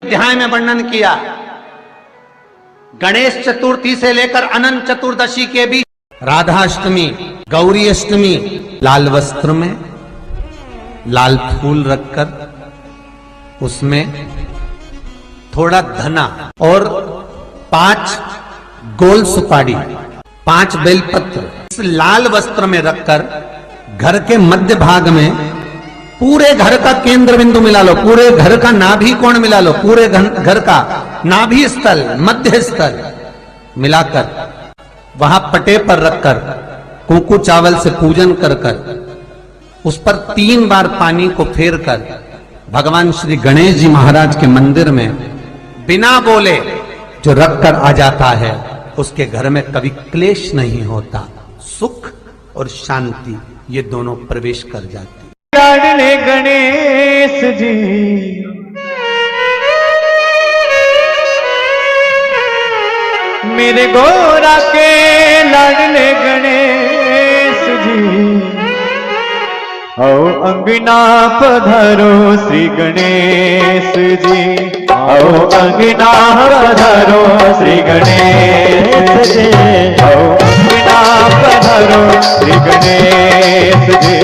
अध्याय में वर्णन किया। गणेश चतुर्थी से लेकर अनंत चतुर्दशी के बीच राधाष्टमी, गौरी अष्टमी, लाल वस्त्र में लाल फूल रखकर उसमें थोड़ा धना और 5 गोल सुपारी, 5 बेलपत्र इस लाल वस्त्र में रखकर घर के मध्य भाग में पूरे घर का केंद्र बिंदु मिला लो, पूरे घर का नाभि कोण मिला लो, पूरे घर का नाभि स्थल, मध्य स्थल मिलाकर वहां पटे पर रखकर कुंकू चावल से पूजन कर उस पर 3 बार पानी को फेर कर भगवान श्री गणेश जी महाराज के मंदिर में बिना बोले जो रखकर आ जाता है, उसके घर में कभी क्लेश नहीं होता, सुख और शांति ये दोनों प्रवेश कर जाते। लाडले गणेश जी मेरे गोरा के लाडले गणेश जी, आओ अंगना पधारो श्री गणेश जी, आओ अंगना पधारो श्री गणेश जी, आओ अंगना पधारो श्री गणेश जी,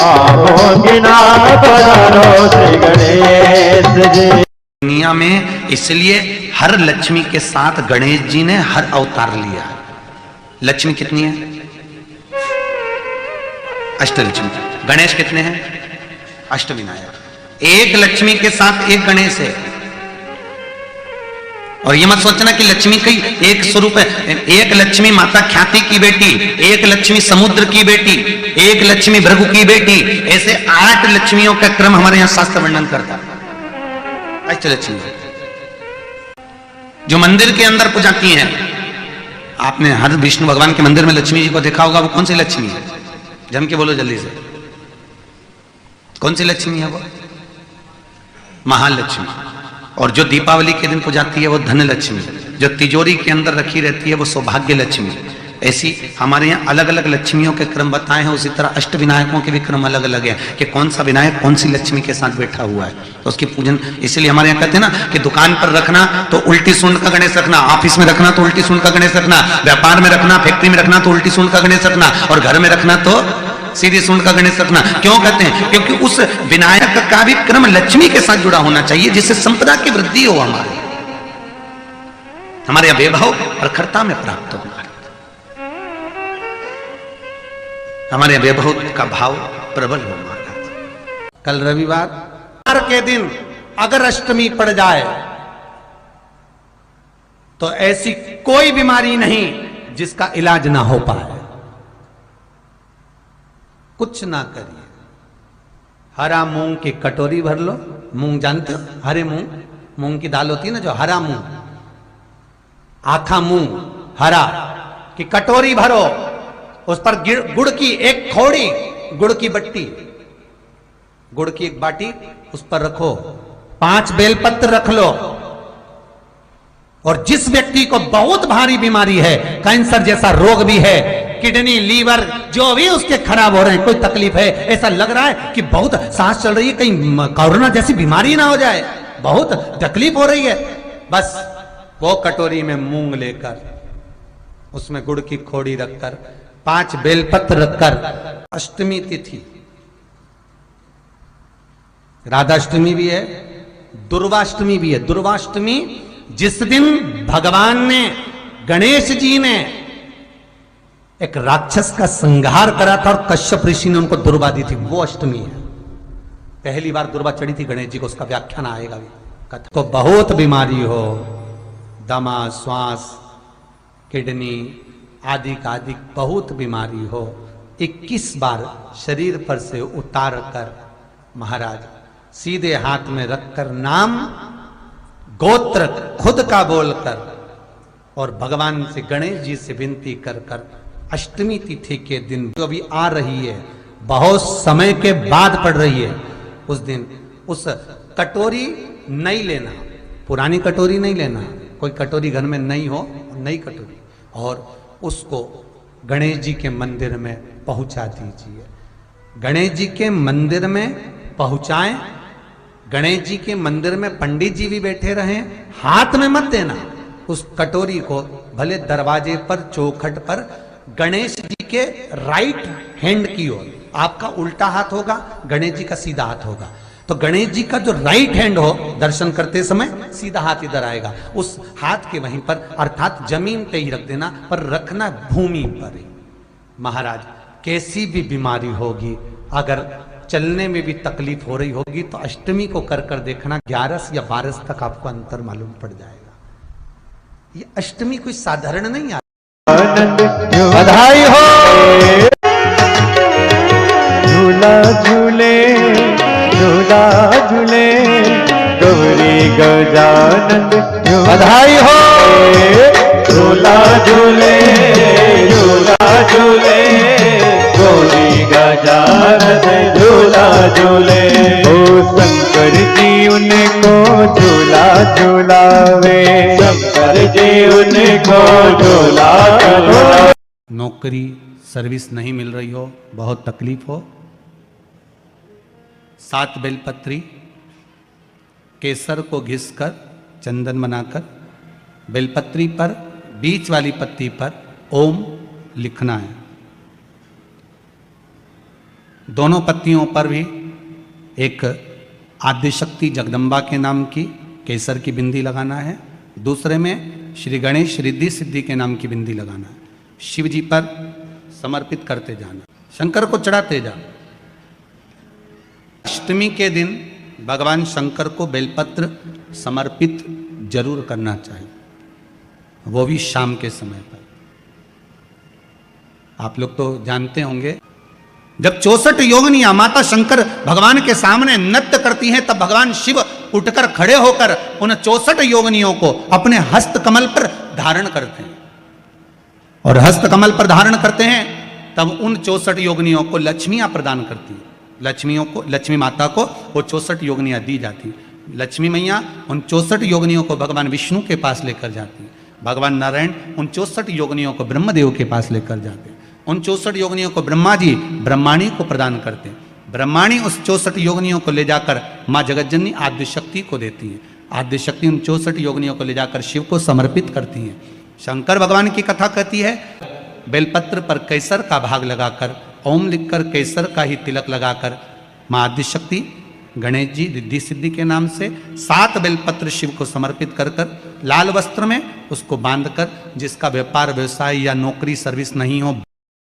आओ अंगना पधारो श्री गणेश जी। दुनिया में इसलिए हर लक्ष्मी के साथ गणेश जी ने हर अवतार लिया। लक्ष्मी कितनी है? अष्टलक्ष्मी। गणेश कितने हैं? अष्टविनायक। एक लक्ष्मी के साथ एक गणेश है। और ये मत सोचना कि लक्ष्मी का एक स्वरूप है। एक लक्ष्मी माता ख्याति की बेटी, एक लक्ष्मी समुद्र की बेटी, एक लक्ष्मी भृगु की बेटी, ऐसे 8 लक्ष्मियों का क्रम हमारे यहां शास्त्र वर्णन करता है। अष्टलक्ष्मी जो मंदिर के अंदर पूजा की है, आपने हर विष्णु भगवान के मंदिर में लक्ष्मी जी को देखा होगा। वो कौन सी लक्ष्मी है? जम के बोलो जल्दी से, कौन सी लक्ष्मी है वो? महालक्ष्मी। और जो दीपावली के दिन पूजाती है वो धन लक्ष्मी, जो तिजोरी के अंदर रखी रहती है वो सौभाग्य लक्ष्मी। ऐसी हमारे यहाँ अलग अलग लक्ष्मियों के क्रम बताए हैं। उसी तरह अष्ट विनायकों के भी क्रम अलग अलग है कि कौन सा विनायक कौन सी लक्ष्मी के साथ बैठा हुआ है, तो उसकी पूजन। इसलिए हमारे यहाँ कहते हैं ना कि दुकान पर रखना तो उल्टी सूंड का गणेश रखना, ऑफिस में रखना तो उल्टी सूंड का गणेश रखना, व्यापार में रखना, फैक्ट्री में रखना तो उल्टी सूंड का गणेश रखना, और घर में रखना तो सीधी सूंड का गणेश रखना। क्यों कहते हैं? क्योंकि उस विनायक का भी क्रम लक्ष्मी के साथ जुड़ा होना चाहिए, जिससे संपदा की वृद्धि हो, हमारे वैभव प्रखरता में प्राप्त हो, हमारे वैभव का भाव प्रबल हो महाराज। कल रविवार के दिन अगर अष्टमी पड़ जाए तो ऐसी कोई बीमारी नहीं जिसका इलाज ना हो पाए। कुछ ना करिए, हरा मूंग की कटोरी भर लो। मूंग जानते हो? हरे मूंग, मूंग की दाल होती है ना, जो हरा मूंग, आखा मूंग हरा की कटोरी भरो, उस पर गुड़ की एक खोड़ी, गुड़ की बट्टी, गुड़ की एक बाटी उस पर रखो, 5 बेलपत्र रख लो। और जिस व्यक्ति को बहुत भारी बीमारी है, कैंसर जैसा रोग भी है, किडनी, लीवर जो भी उसके खराब हो रहे हैं, कोई तकलीफ है, ऐसा लग रहा है कि बहुत सांस चल रही है, कहीं कोरोना जैसी बीमारी ना हो जाए, बहुत तकलीफ हो रही है, बस वो कटोरी में मूंग लेकर उसमें गुड़ की खोड़ी रखकर 5 बेलपत्र रखकर, अष्टमी तिथि, राधाष्टमी भी है, दुर्वाष्टमी भी है। दुर्वाष्टमी जिस दिन भगवान ने, गणेश जी ने एक राक्षस का संहार करा था और कश्यप ऋषि ने उनको दुर्वा दी थी, वो अष्टमी है। पहली बार दुर्वा चढ़ी थी गणेश जी को, उसका व्याख्यान आएगा भी। तो बहुत बीमारी हो, दमा, श्वास, किडनी आदि का आदि बहुत बीमारी हो, 21 बार शरीर पर से उतार कर महाराज सीधे हाथ में रखकर नाम गोत्र खुद का बोलकर और भगवान से, गणेश जी से विनती कर कर अष्टमी तिथि के दिन, जो अभी आ रही है, बहुत समय के बाद पड़ रही है, उस दिन उस कटोरी नहीं लेना, पुरानी कटोरी नहीं लेना, कोई कटोरी घर में नहीं हो, नई कटोरी, और उसको गणेश जी के मंदिर में पहुंचा दीजिए। गणेश जी के मंदिर में पहुंचाएं गणेश जी के मंदिर में पंडित जी भी बैठे रहे, हाथ में मत देना उस कटोरी को, भले दरवाजे पर चौखट पर गणेश जी के राइट हैंड की ओर, आपका उल्टा हाथ होगा, गणेश जी का सीधा हाथ होगा। तो गणेश जी का जो राइट हैंड हो दर्शन करते समय सीधा हाथ इधर आएगा, उस हाथ के वहीं पर अर्थात जमीन पे ही रख देना, पर रखना भूमि पर ही। महाराज कैसी भी बीमारी होगी, अगर चलने में भी तकलीफ हो रही होगी तो अष्टमी को कर देखना, 11 या 12 तक आपको अंतर मालूम पड़ जाएगा। ये अष्टमी कोई साधारण नहीं है। बधाई हो। झूला झूले झूला झूले गौरी गजानन, बधाई हो। झूला झूले झूला झूले गौरी गजानन, झूला झूले। ओ शंकर जी उनको झूला झूलावे, शंकर जी उनको झूला झूलावे। नौकरी सर्विस नहीं मिल रही हो, बहुत तकलीफ हो, 7 बेलपत्री केसर को घिसकर चंदन बनाकर बेलपत्री पर बीच वाली पत्ती पर ओम लिखना है। दोनों पत्तियों पर भी एक आद्यशक्ति जगदम्बा के नाम की केसर की बिंदी लगाना है, दूसरे में श्री गणेश रिद्धि सिद्धि के नाम की बिंदी लगाना है। शिव जी पर समर्पित करते जाना, शंकर को चढ़ाते जाना। अष्टमी के दिन भगवान शंकर को बेलपत्र समर्पित जरूर करना चाहिए, वो भी शाम के समय पर। आप लोग तो जानते होंगे, जब 64 योगिनियां माता शंकर भगवान के सामने नृत्य करती हैं, तब भगवान शिव उठकर खड़े होकर उन 64 योगिनियों को अपने हस्त कमल पर धारण करते हैं, और हस्त कमल पर धारण करते हैं तब उन 64 योगिनियों को लक्ष्मियां प्रदान करती हैं। लक्ष्मी माता को वो 64 योगिनियां दी जाती। लक्ष्मी मैया उन 64 योगिनियों को भगवान विष्णु के पास लेकर जाती है, भगवान नारायण उन 64 योगिनियों को ब्रह्मदेव के पास लेकर जाते हैं, उन 64 योगिनियों को ब्रह्मा जी ब्रह्माणी को प्रदान करते हैं, ब्रह्माणी उस 64 योगिनियों को ले जाकर माँ जगतजननी आद्य शक्ति को देती है, आद्य शक्ति उन 64 योगिनियों को ले जाकर शिव को समर्पित करती हैं। शंकर भगवान की कथा कहती है, बेलपत्र पर केसर का भाग लगाकर ओम लिखकर केसर का ही तिलक लगाकर माँ आदिशक्ति गणेश जी रिद्धि सिद्धि के नाम से 7 बेलपत्र शिव को समर्पित कर लाल वस्त्र में उसको बांधकर, जिसका व्यापार व्यवसाय या नौकरी सर्विस नहीं हो,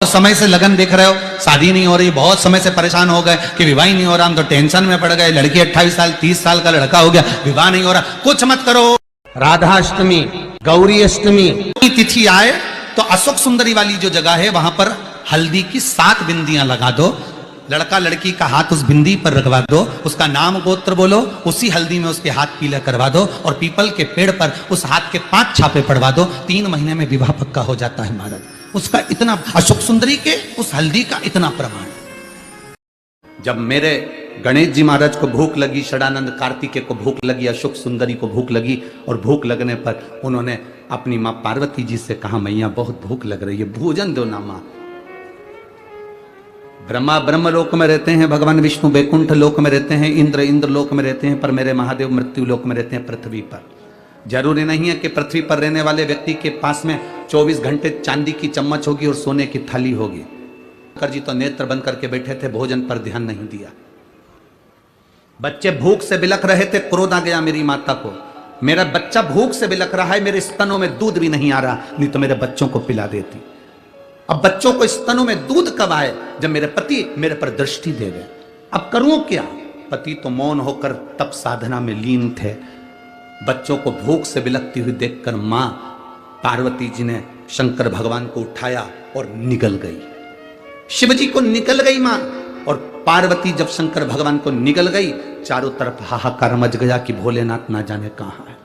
समय से लगन देख रहे हो, शादी नहीं हो रही, बहुत समय से परेशान हो गए कि विवाह ही नहीं हो रहा, हम तो टेंशन में पड़ गए, लड़की 28 साल 30 साल का लड़का हो गया, विवाह नहीं हो रहा, कुछ मत करो। राधाष्टमी, गौरी अष्टमी तिथि आए तो अशोक सुंदरी वाली जो जगह है वहां पर हल्दी की 7 बिंदियां लगा दो, लड़का लड़की का हाथ उस बिंदी पर रखवा दो, उसका नाम गोत्र बोलो, उसी हल्दी में उसके हाथ पीला करवा दो, और पीपल के पेड़ पर उस हाथ के 5 छापे पड़वा दो, 3 महीने में विवाह पक्का हो जाता है महाराज। उसका इतना, अशोक सुंदरी के उस हल्दी का इतना प्रमाण। जब मेरे गणेश जी महाराज को भूख लगी, षडानंद कार्तिकेय को भूख लगी, अशोक सुंदरी को भूख लगी, और भूख लगने पर उन्होंने अपनी माँ पार्वती जी से कहा, मैया बहुत भूख लग रही है, भोजन दो ना माँ। ब्रह्मा ब्रह्मलोक में रहते हैं, भगवान विष्णु बैकुंठ लोक में रहते हैं, इंद्र इंद्र लोक में रहते हैं, पर मेरे महादेव मृत्यु लोक में रहते हैं, पृथ्वी पर। जरूरी नहीं है कि पृथ्वी पर रहने वाले व्यक्ति के पास में 24 घंटे चांदी की चम्मच होगी और सोने की थाली होगी। शंकर जी तो नेत्र बंद करके बैठे थे, भोजन पर ध्यान नहीं दिया। बच्चे भूख से बिलख रहे थे, क्रोध आ गया मेरी माता को, मेरा बच्चा भूख से बिलख रहा है, मेरे स्तनों में दूध भी नहीं आ रहा, नहीं तो मेरे बच्चों को पिला देती। अब बच्चों को स्तनों में दूध कब आए? जब मेरे पति मेरे पर दृष्टि दे गए। अब करूं क्या? पति तो मौन होकर तप साधना में लीन थे। बच्चों को भूख से बिलखती हुई देखकर मां पार्वती जी ने शंकर भगवान को उठाया और निगल गई। शिव जी को निगल गई मां, और पार्वती जब शंकर भगवान को निगल गई, चारों तरफ हाहाकार मच गया कि भोलेनाथ ना जाने कहां है।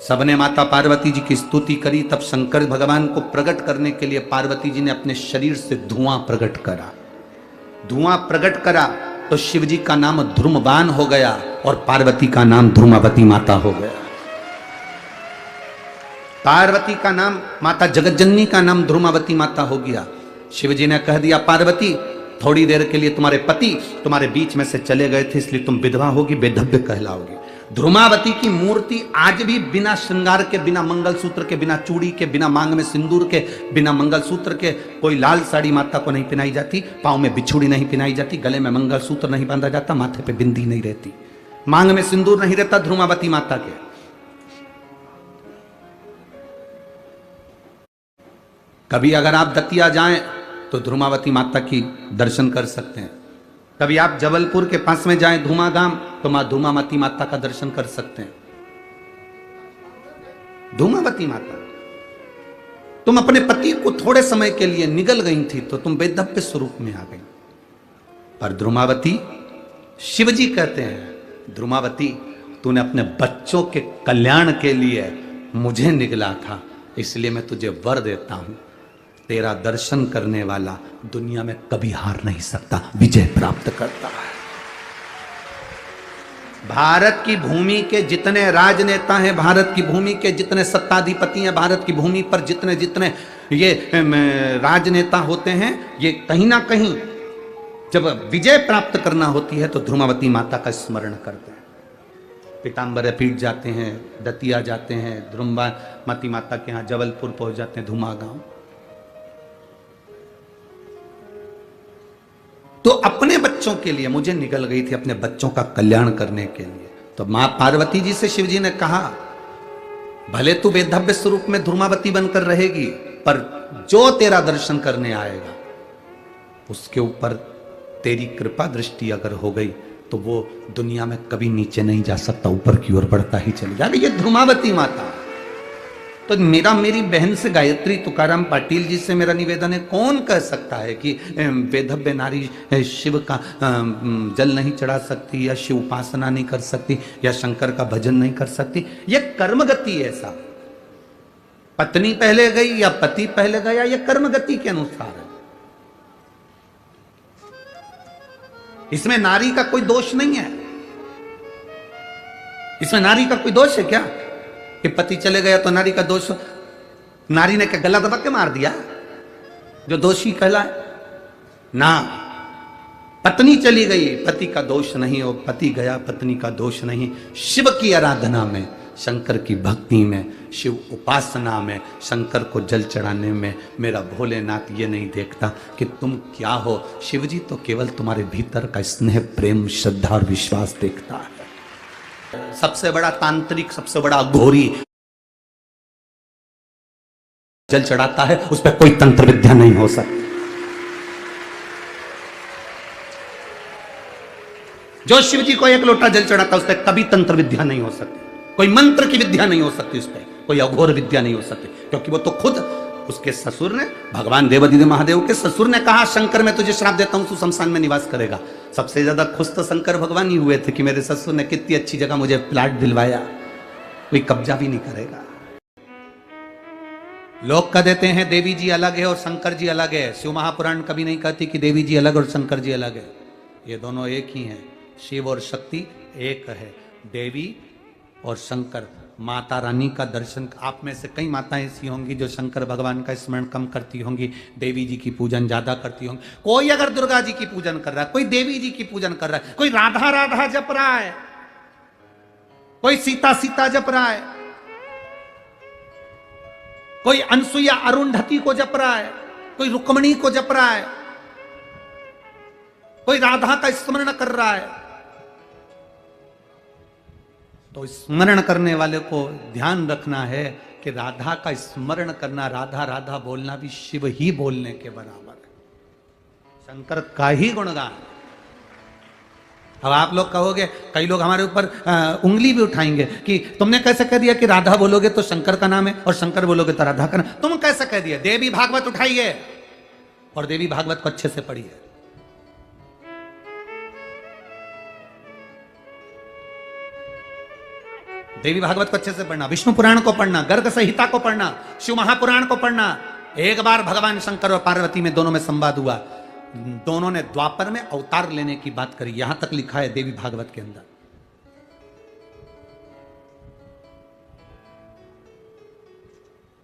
सबने माता पार्वती जी की स्तुति करी। तब शंकर भगवान को प्रकट करने के लिए पार्वती जी ने अपने शरीर से धुआं प्रकट करा। धुआं प्रकट करा तो शिव जी का नाम ध्रुमबान हो गया और पार्वती का नाम ध्रुमावती माता हो गया। पार्वती का नाम, माता जगतजननी का नाम ध्रुमावती माता हो गया। शिव जी ने कह दिया, पार्वती थोड़ी देर के लिए तुम्हारे पति तुम्हारे बीच में से चले गए थे, इसलिए तुम विधवा होगी, बेधव्य कहलाओगी। ध्रुमावती की मूर्ति आज भी बिना श्रृंगार के, बिना मंगलसूत्र के, बिना चूड़ी के, बिना मांग में सिंदूर के, बिना मंगलसूत्र के कोई लाल साड़ी माता को नहीं पहनाई जाती, पांव में बिछुड़ी नहीं पहनाई जाती, गले में मंगलसूत्र नहीं बांधा जाता, माथे पे बिंदी नहीं रहती, मांग में सिंदूर नहीं रहता ध्रुमावती माता के। कभी अगर आप दतिया जाएं तो ध्रुमावती माता की दर्शन कर सकते हैं। कभी आप जबलपुर के पास में जाएं धूमागाम तो मां धूमावती माता का दर्शन कर सकते हैं। धूमावती माता, तुम अपने पति को थोड़े समय के लिए निगल गई थी तो तुम बेधव्य स्वरूप में आ गई, पर ध्रुमावती, शिवजी कहते हैं ध्रुमावती तूने अपने बच्चों के कल्याण के लिए मुझे निगला था, इसलिए मैं तुझे वर देता हूं, तेरा दर्शन करने वाला दुनिया में कभी हार नहीं सकता, विजय प्राप्त करता है। भारत की भूमि के जितने राजनेता हैं, भारत की भूमि के जितने सत्ताधिपति हैं, भारत की भूमि पर जितने जितने ये राजनेता होते हैं, ये कहीं ना कहीं जब विजय प्राप्त करना होती है तो ध्रुमावती माता का स्मरण करते हैं। पीताम्बर पीठ जाते हैं, दतिया जाते हैं, ध्रुमावती माता के यहाँ जबलपुर पहुंच जाते हैं, धुमागांव। तो अपने बच्चों के लिए मुझे निकल गई थी, अपने बच्चों का कल्याण करने के लिए। तो मां पार्वती जी से शिवजी ने कहा, भले तू बेधव्य स्वरूप में ध्रुमावती बनकर रहेगी, पर जो तेरा दर्शन करने आएगा उसके ऊपर तेरी कृपा दृष्टि अगर हो गई तो वो दुनिया में कभी नीचे नहीं जा सकता, ऊपर की ओर बढ़ता ही चले जाएगा। ये ध्रुमावती माता। तो मेरी बहन से गायत्री तुकाराम पाटिल जी से मेरा निवेदन है, कौन कह सकता है कि वेधव्य नारी शिव का जल नहीं चढ़ा सकती, या शिव उपासना नहीं कर सकती, या शंकर का भजन नहीं कर सकती? यह कर्मगति है साहब। पत्नी पहले गई या पति पहले गया, यह कर्मगति के अनुसार है। इसमें नारी का कोई दोष नहीं है। इसमें नारी का कोई दोष है क्या कि पति चले गया तो नारी का दोष? नारी ने क्या गला दबा के मार दिया जो दोषी कहलाए? ना, पत्नी चली गई, पति का दोष नहीं हो, पति गया, पत्नी का दोष नहीं। शिव की आराधना में, शंकर की भक्ति में, शिव उपासना में, शंकर को जल चढ़ाने में मेरा भोलेनाथ ये नहीं देखता कि तुम क्या हो। शिवजी तो केवल तुम्हारे भीतर का स्नेह, प्रेम, श्रद्धा और विश्वास देखता है। सबसे बड़ा तांत्रिक, सबसे बड़ा घोरी जल चढ़ाता है, उस पर कोई तंत्र विद्या नहीं हो सकती। जो शिव जी को एक लोटा जल चढ़ाता है उस पर कभी तंत्र विद्या नहीं हो सकती, कोई मंत्र की विद्या नहीं हो सकती, उस पर कोई अघोर विद्या नहीं हो सकती, क्योंकि वो तो खुद उसके ससुर ने, भगवान देवादिदेव महादेव के ससुर ने कहा, शंकर मैं तुझे श्राप देता हूं, तू शमशान में निवास करेगा। सबसे ज्यादा खुश तो शंकर भगवान ही हुए थे कि मेरे ससुर ने कितनी अच्छी जगह मुझे प्लाट दिलवाया, कोई कब्जा भी नहीं करेगा। लोग कह देते हैं देवी जी अलग है और शंकर जी अलग है। शिव महापुराण कभी नहीं कहती कि देवी जी अलग और शंकर जी अलग है। ये दोनों एक ही हैं। शिव और शक्ति एक है। देवी और शंकर, माता रानी का दर्शन, आप में से कई माताएं ऐसी होंगी जो शंकर भगवान का स्मरण कम करती होंगी, देवी जी की पूजन ज्यादा करती होंगी। कोई अगर दुर्गा जी की पूजन कर रहा है, कोई देवी जी की पूजन कर रहा है, कोई राधा राधा जप रहा है, कोई सीता सीता जप रहा है, कोई अनसुईया अरुंधति को जप रहा है, कोई रुक्मणी को जप रहा है, कोई राधा का स्मरण कर रहा है। तो स्मरण करने वाले को ध्यान रखना है कि राधा का स्मरण करना, राधा राधा बोलना भी शिव ही बोलने के बराबर है, शंकर का ही गुणगान। अब आप लोग कहोगे, कई लोग हमारे ऊपर उंगली भी उठाएंगे कि तुमने कैसे कह दिया कि राधा बोलोगे तो शंकर का नाम है और शंकर बोलोगे तो राधा का नाम। तुम कैसे कह दिया? देवी भागवत उठाइए और देवी भागवत को अच्छे से पढ़िए। देवी भागवत को अच्छे से पढ़ना, विष्णु पुराण को पढ़ना, गर्ग संहिता को पढ़ना, शिव महापुराण को पढ़ना। एक बार भगवान शंकर और पार्वती में दोनों में संवाद हुआ, दोनों ने द्वापर में अवतार लेने की बात करी, यहां तक लिखा है देवी भागवत के अंदर।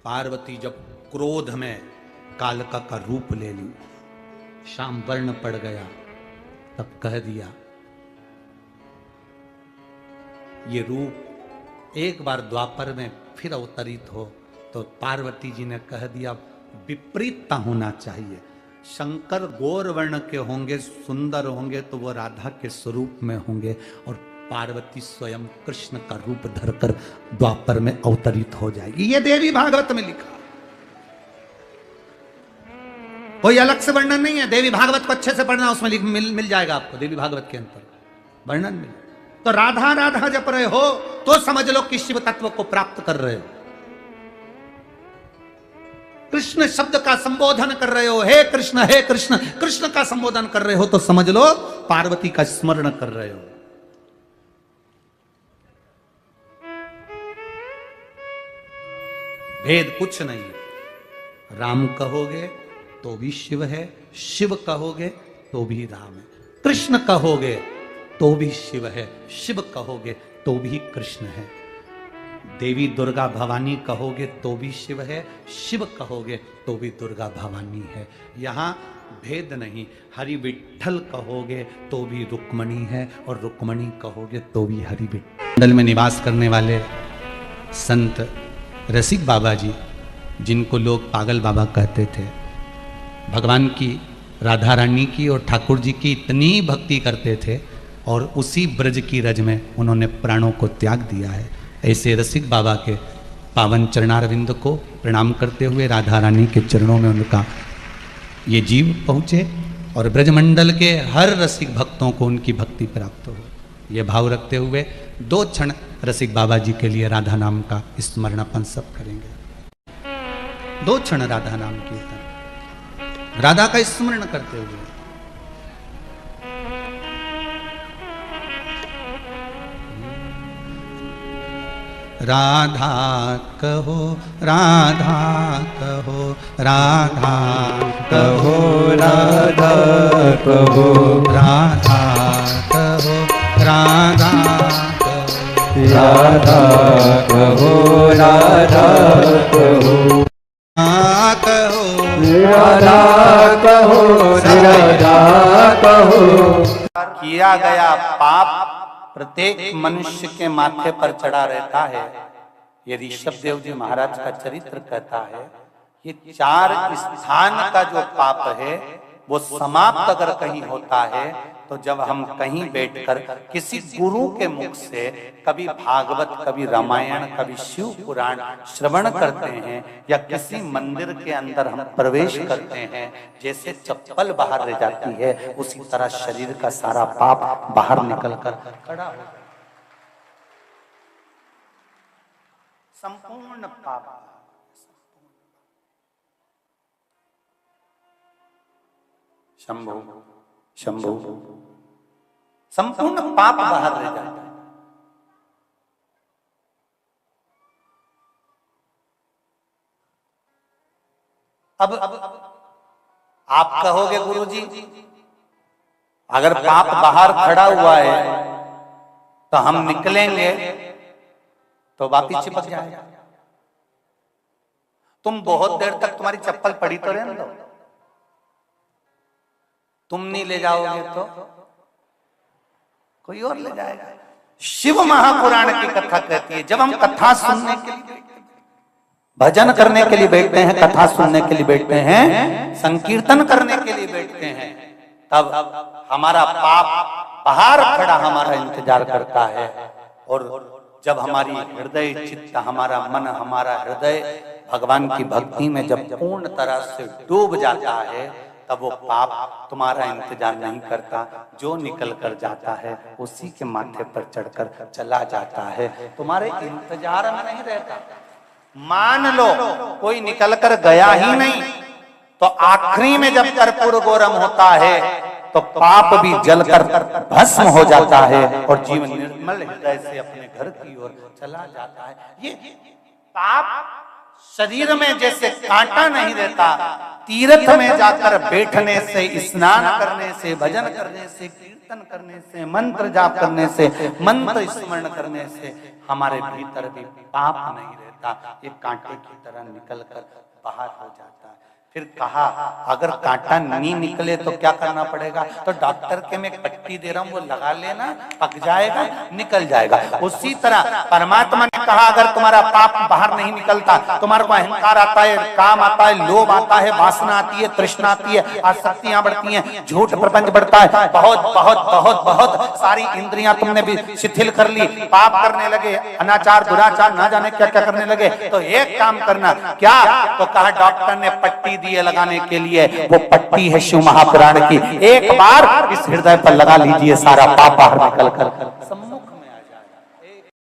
पार्वती जब क्रोध में कालका का रूप ले ली, श्याम वर्ण पड़ गया, तब कह दिया, ये रूप एक बार द्वापर में फिर अवतरित हो, तो पार्वती जी ने कह दिया विपरीतता होना चाहिए। शंकर गौर वर्ण के होंगे, सुंदर होंगे, तो वो राधा के स्वरूप में होंगे, और पार्वती स्वयं कृष्ण का रूप धरकर द्वापर में अवतरित हो जाएगी। ये देवी भागवत में लिखा, कोई अलग से वर्णन नहीं है। देवी भागवत को अच्छे से पढ़ना, उसमें मिल जाएगा आपको, देवी भागवत के अंतर वर्णन मिल। तो राधा राधा जप रहे हो तो समझ लो कि शिव तत्व को प्राप्त कर रहे हो। कृष्ण शब्द का संबोधन कर रहे हो, हे कृष्ण कृष्ण का संबोधन कर रहे हो, तो समझ लो पार्वती का स्मरण कर रहे हो। भेद कुछ नहीं है। राम कहोगे तो भी शिव है, शिव कहोगे तो भी राम है, कृष्ण कहोगे तो भी शिव है, शिव कहोगे तो भी कृष्ण है। देवी दुर्गा भवानी कहोगे तो भी शिव है, शिव कहोगे तो भी दुर्गा भवानी है। यहां भेद नहीं। हरि विठ्ठल कहोगे तो भी रुक्मणी है, और रुक्मणी कहोगे तो भी हरि विठ्ठल। मंडल में निवास करने वाले संत रसिक बाबा जी, जिनको लोग पागल बाबा कहते थे, भगवान की, राधा रानी की और ठाकुर जी की इतनी भक्ति करते थे, और उसी ब्रज की रज में उन्होंने प्राणों को त्याग दिया है। ऐसे रसिक बाबा के पावन चरणारविंद को प्रणाम करते हुए राधा रानी के चरणों में उनका ये जीव पहुँचे, और ब्रजमंडल के हर रसिक भक्तों को उनकी भक्ति प्राप्त हो। ये भाव रखते हुए 2 क्षण रसिक बाबा जी के लिए राधा नाम का स्मरण अपन सब करेंगे। 2 क्षण राधा नाम कीर्तन, राधा का स्मरण करते हुए। राधा कहो, राधा कहो, राधा कहो, राधा कहो, राधा कहो, राधा कहो, राधा कहो, राधा कहो, राधा कहो, राधा कहो। किया गया पाप प्रत्येक मनुष्य के माथे पर चढ़ा रहता है। ये ऋषभ देव जी महाराज का चरित्र कहता है, ये 4 स्थान का जो पाप है वो समाप्त अगर कहीं होता है, तो जब हम कहीं बैठकर किसी गुरु के मुख से कभी भागवत, कभी रामायण, कभी शिव पुराण श्रवण करते हैं, या किसी मंदिर के अंदर हम प्रवेश करते हैं, जैसे चप्पल बाहर रह जाती है, उसी तरह शरीर का सारा पाप बाहर निकलकर खड़ा हो, संपूर्ण पाप। शंभु शंभु, संपूर्ण पाप बाहर रह जाता है। अब आप कहोगे गुरुजी, अगर पाप बाहर खड़ा हुआ है तो हम निकलेंगे तो वापिस चिपक जाएगा। तुम बहुत देर तक तुम्हारी चप्पल पड़ी तो रहने दो, तुम नहीं ले जाओगे तो कोई और ले जाएगा। शिव महापुराण की कथा कहती है, जब हम कथा सुनने के लिए, भजन करने के लिए बैठते हैं, कथा सुनने के लिए बैठते हैं, संकीर्तन करने के लिए बैठते हैं, तब हमारा पाप बाहर खड़ा हमारा इंतजार करता है। और जब हमारी हृदय चित्त, हमारा मन, हमारा हृदय भगवान की भक्ति में जब पूर्ण तरह से डूब जाता है, तब वो पाप तुम्हारा इंतजार नहीं करता, जो निकल कर जाता है उसी के माथे पर चढ़कर चला जाता है, तुम्हारे इंतजार में नहीं रहता। मान लो कोई निकल कर गया ही नहीं, तो आखिरी में जब कर्पूर गौरम होता है तो पाप भी जलकर भस्म हो जाता है, और जीवन निर्मल हृदय से अपने घर की ओर चला जाता है। ये पाप शरीर में जैसे कांटा नहीं रहता, तीर्थ में जाकर बैठने से, स्नान करने से, भजन करने से, कीर्तन करने से, मंत्र जाप करने से, मंत्र स्मरण करने से हमारे भीतर भी पाप नहीं रहता, ये कांटे की तरह निकल कर बाहर हो जाता है। फिर कहा अगर कांटा नहीं निकले तो क्या करना पड़ेगा? तो डॉक्टर के मैं पट्टी दे रहा हूं, वो लगा लेना, पक जाएगा, निकल जाएगा। उसी तरह परमात्मा ने कहा अगर तुम्हारा पाप बाहर नहीं निकलता, तुम्हारे को अहंकार आता है, काम आता है, लोभ आता है, वासना आती है, तृष्णा आती है, आसक्तियां बढ़ती हैं, झूठ प्रपंच बढ़ता है, बहुत बहुत बहुत बहुत सारी इंद्रियां तुमने भी शिथिल कर ली, पाप करने लगे, अनाचार दुराचार ना जाने क्या क्या करने लगे। तो एक काम करना, क्या? तो कहा डॉक्टर ने पट्टी दिए लगाने के लिए, वो पट्टी है शिव महापुराण की, एक बार इस हृदय पर लगा लीजिए, सारा पाप बाहर निकल कर